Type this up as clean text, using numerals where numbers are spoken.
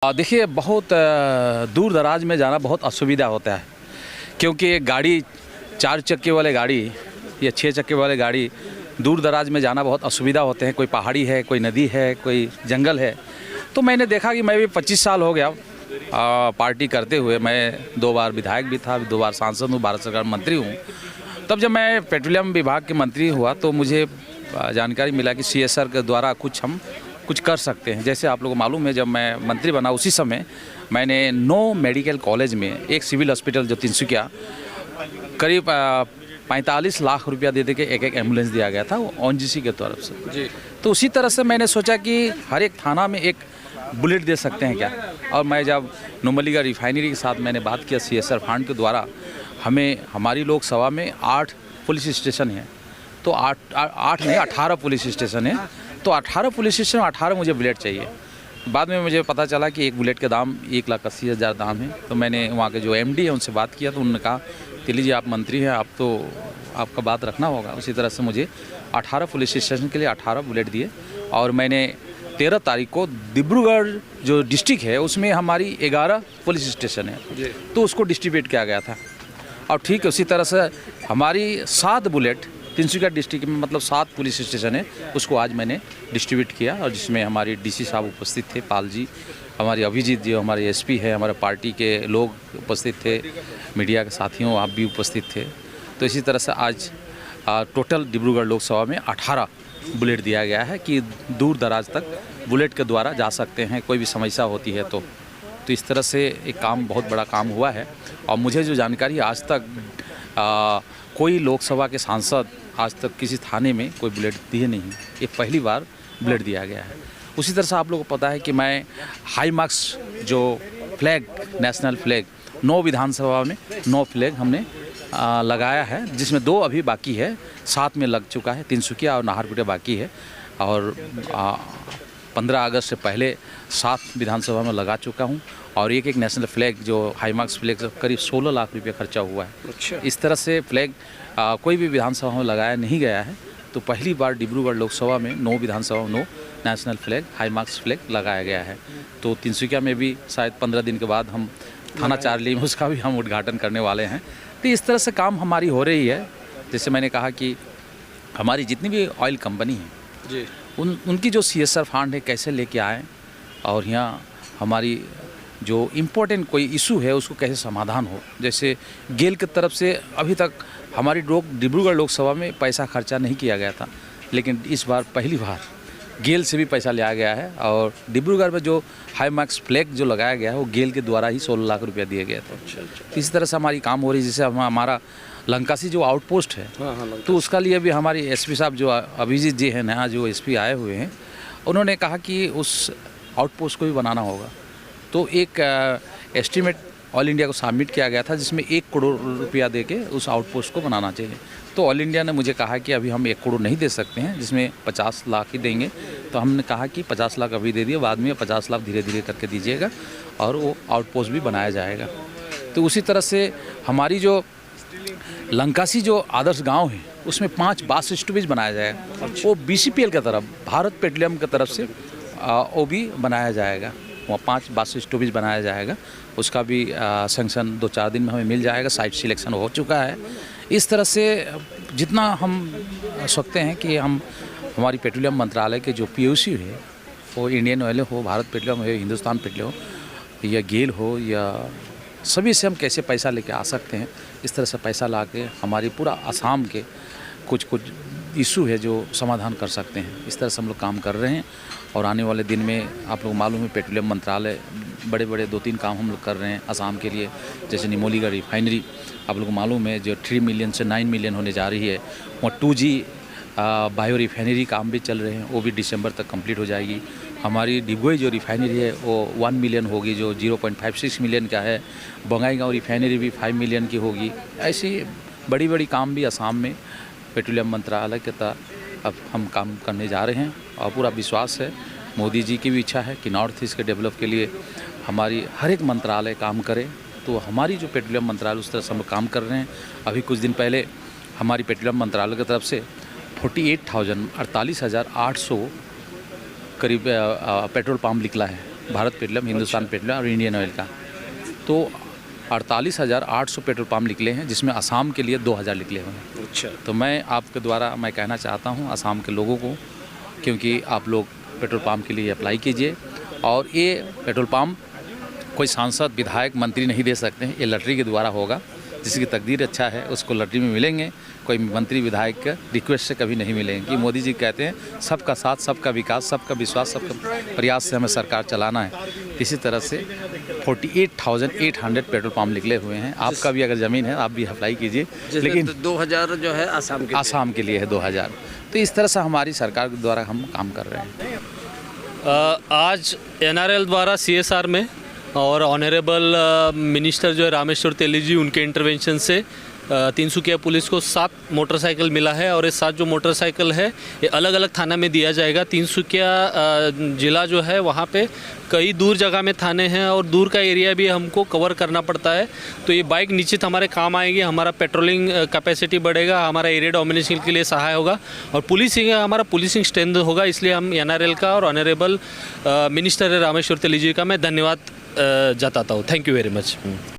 देखिए बहुत दूर दराज में जाना बहुत असुविधा होता है, क्योंकि गाड़ी 4 चक्के वाले गाड़ी या 6 चक्के वाले गाड़ी दूर दराज में जाना बहुत असुविधा होते हैं। कोई पहाड़ी है, कोई नदी है, कोई जंगल है। तो मैंने देखा कि मैं भी 25 साल हो गया पार्टी करते हुए। मैं 2 बार विधायक भी था, 2 बार सांसद हूँ, भारत सरकार मंत्री हूँ। तब जब मैं पेट्रोलियम विभाग के मंत्री हुआ तो मुझे जानकारी मिला कि CSR के द्वारा हम कुछ कर सकते हैं। जैसे आप लोगों को मालूम है, जब मैं मंत्री बना उसी समय मैंने 9 मेडिकल कॉलेज में एक सिविल हॉस्पिटल जो तिनसुकिया करीब 45 लाख रुपया दे के एक एम्बुलेंस दिया गया था, वो ONGC के तरफ से जी। तो उसी तरह से मैंने सोचा कि हर एक थाना में एक बुलेट दे सकते हैं क्या। और मैं जब नुमलीगढ़ रिफाइनरी के साथ मैंने बात किया CSR फंड के द्वारा, हमारी लोकसभा में 8 पुलिस स्टेशन हैं, तो 8 नहीं 18 पुलिस स्टेशन है। तो 18 पुलिस स्टेशन 18 मुझे बुलेट चाहिए। बाद में मुझे पता चला कि एक बुलेट का दाम 1,80,000 दाम है। तो मैंने वहाँ के जो MD है उनसे बात किया, तो उन्होंने कहा कि लीजिए आप मंत्री हैं, आप तो आपका बात रखना होगा। उसी तरह से मुझे 18 पुलिस स्टेशन के लिए 18 बुलेट दिए। और मैंने 13 तारीख को डिब्रूगढ़ जो डिस्ट्रिक्ट है उसमें हमारी 11 पुलिस स्टेशन है, तो उसको डिस्ट्रीब्यूट किया गया था। और ठीक है, उसी तरह से हमारी 7 बुलेट तिनसुकिया डिस्ट्रिक्ट में, मतलब 7 पुलिस स्टेशन है, उसको आज मैंने डिस्ट्रीब्यूट किया। और जिसमें हमारी DC साहब उपस्थित थे, पाल जी, हमारी अभिजीत जी, हमारे SP है, हमारे पार्टी के लोग उपस्थित थे, मीडिया के साथियों आप भी उपस्थित थे। तो इसी तरह से आज टोटल डिब्रूगढ़ लोकसभा में 18 बुलेट दिया गया है कि दूर दराज तक बुलेट के द्वारा जा सकते हैं, कोई भी समस्या होती है तो इस तरह से एक काम, बहुत बड़ा काम हुआ है। और मुझे जो जानकारी, आज तक कोई लोकसभा के सांसद आज तक किसी थाने में कोई बुलेट दिए नहीं, ये पहली बार बुलेट दिया गया है। उसी तरह से आप लोगों को पता है कि मैं हाई मार्क्स जो फ्लैग, नेशनल फ्लैग 9 विधानसभा में 9 फ्लैग हमने लगाया है, जिसमें 2 अभी बाकी है, 7 में लग चुका है, तिनसुकिया और नाहरकुटिया बाकी है। और 15 अगस्त से पहले 7 विधानसभा में लगा चुका हूँ। और एक नेशनल फ्लैग जो हाई मार्क्स फ्लैग करीब 16 लाख रुपये खर्चा हुआ है। अच्छा। इस तरह से फ्लैग कोई भी विधानसभा में लगाया नहीं गया है। तो पहली बार डिब्रूगढ़ लोकसभा में 9 विधानसभा में 9 national flag, high marks flag लगाया गया है। तो तिनसुकिया में भी शायद 15 दिन के बाद हम थाना चारली में उसका भी हम उद्घाटन करने वाले हैं। तो इस तरह से काम हमारी हो रही है। जैसे मैंने कहा कि हमारी जितनी भी ऑयल कंपनी है जी, उनकी जो CSR फंड है कैसे लेके आएँ, और यहाँ हमारी जो इम्पोर्टेंट कोई इशू है उसको कैसे समाधान हो। जैसे गेल की तरफ से अभी तक हमारी डिब्रूगढ़ लोकसभा में पैसा खर्चा नहीं किया गया था, लेकिन इस बार पहली बार गेल से भी पैसा लिया गया है। और डिब्रूगढ़ में जो हाई मार्क्स फ्लैग जो लगाया गया है वो गेल के द्वारा ही 16 लाख रुपया दिया गया था। अच्छा। इस तरह से हमारी काम हो रही है। जैसे हमारा लंकासी जो आउटपोस्ट है, तो उसका लिए भी हमारी SP साहब जो अभिजीत जी हैं, नया जो SP आए हुए हैं, उन्होंने कहा कि उस आउटपोस्ट को भी बनाना होगा। तो एक एस्टीमेट ऑल इंडिया को सबमिट किया गया था, जिसमें 1 करोड़ रुपया दे के उस आउटपोस्ट को बनाना चाहिए। तो ऑल इंडिया ने मुझे कहा कि अभी हम 1 करोड़ नहीं दे सकते हैं, जिसमें 50 लाख ही देंगे। तो हमने कहा कि 50 लाख अभी दे दिए, बाद में 50 लाख धीरे धीरे करके दीजिएगा और वो आउटपोस्ट भी बनाया जाएगा। तो उसी तरह से हमारी जो लंकासी जो आदर्श गाँव है उसमें 5 बस स्टॉपेज बनाया जाएगा। वो BCPL की तरफ, भारत पेट्रोलियम की तरफ से वो भी बनाया जाएगा। वहाँ 5 बस स्टॉपेज बनाया जाएगा। उसका भी सैंक्शन 2-4 दिन में हमें मिल जाएगा। साइट सिलेक्शन हो चुका है। इस तरह से जितना हम सकते हैं कि हमारी पेट्रोलियम मंत्रालय के जो POC है, वो इंडियन ऑयल हो, भारत पेट्रोलियम हो, हिंदुस्तान पेट्रोलियम हो या गेल हो, या सभी से हम कैसे पैसा लेके आ सकते हैं, इस तरह से पैसा ला के हमारी पूरा असम के कुछ इशू है जो समाधान कर सकते हैं। इस तरह से हम लोग काम कर रहे हैं। और आने वाले दिन में आप लोग मालूम है पेट्रोलियम मंत्रालय बड़े 2-3 काम हम लोग कर रहे हैं असम के लिए। जैसे नुमलीगढ़ रिफाइनरी आप लोग मालूम है जो 3 मिलियन से 9 मिलियन होने जा रही है। वहाँ 2G बायो रिफाइनरी काम भी चल रहे हैं, वो भी दिसंबर तक कंप्लीट हो जाएगी। हमारी डिगबोई जो रिफाइनरी है वो 1 मिलियन होगी, जो 0.56 मिलियन का है। बंगाईगांव रिफाइनरी भी 5 मिलियन की होगी। ऐसी बड़ी काम भी असम में पेट्रोलियम मंत्रालय के तहत अब हम काम करने जा रहे हैं। और पूरा विश्वास है, मोदी जी की भी इच्छा है कि नॉर्थ ईस्ट के डेवलप के लिए हमारी हर एक मंत्रालय काम करे। तो हमारी जो पेट्रोलियम मंत्रालय उस तरह से हम काम कर रहे हैं। अभी कुछ दिन पहले हमारी पेट्रोलियम मंत्रालय की तरफ से 48,800 करीब पेट्रोल पंप निकला है। भारत पेट्रोलियम, हिंदुस्तान पेट्रोलियम और इंडियन ऑयल का। तो 48,800 पेट्रोल पंप निकले हैं, जिसमें असम के लिए 2,000 निकले हुए हैं। अच्छा, तो मैं आपके द्वारा मैं कहना चाहता हूं असम के लोगों को, क्योंकि आप लोग पेट्रोल पंप के लिए अप्लाई कीजिए। और ये पेट्रोल पंप कोई सांसद, विधायक, मंत्री नहीं दे सकते हैं, ये लॉटरी के द्वारा होगा। जिसकी तकदीर अच्छा है उसको लॉटरी में मिलेंगे, कोई मंत्री विधायक के रिक्वेस्ट से कभी नहीं मिलेंगे। कि मोदी जी कहते हैं सबका साथ, सबका विकास, सबका विश्वास, सबका प्रयास से हमें सरकार चलाना है। इसी तरह से 48,800 पेट्रोल पंप निकले हुए हैं। आपका भी अगर ज़मीन है आप भी अप्लाई कीजिए, लेकिन 2000 जो है आसाम के लिए है 2000। तो इस तरह से हमारी सरकार के द्वारा हम काम कर रहे हैं। आज NRL द्वारा CSR में और ऑनरेबल मिनिस्टर जो है रामेश्वर तेली जी, उनके इंटरवेंशन से तिनसुकिया पुलिस को 7 मोटरसाइकिल मिला है। और ये 7 जो मोटरसाइकिल है ये अलग अलग थाना में दिया जाएगा। तिनसुकिया ज़िला जो है वहाँ पे कई दूर जगह में थाने हैं और दूर का एरिया भी हमको कवर करना पड़ता है। तो ये बाइक निश्चित हमारे काम आएगी, हमारा पेट्रोलिंग कैपेसिटी बढ़ेगा, हमारा एरिया डोमिनेशन के लिए सहाय होगा और पुलिसिंग हमारा पुलिसिंग स्ट्रेंथ होगा। इसलिए हम NRL का और ऑनरेबल मिनिस्टर रामेश्वर तेली जी का मैं धन्यवाद जताता हूँ। Thank you very much.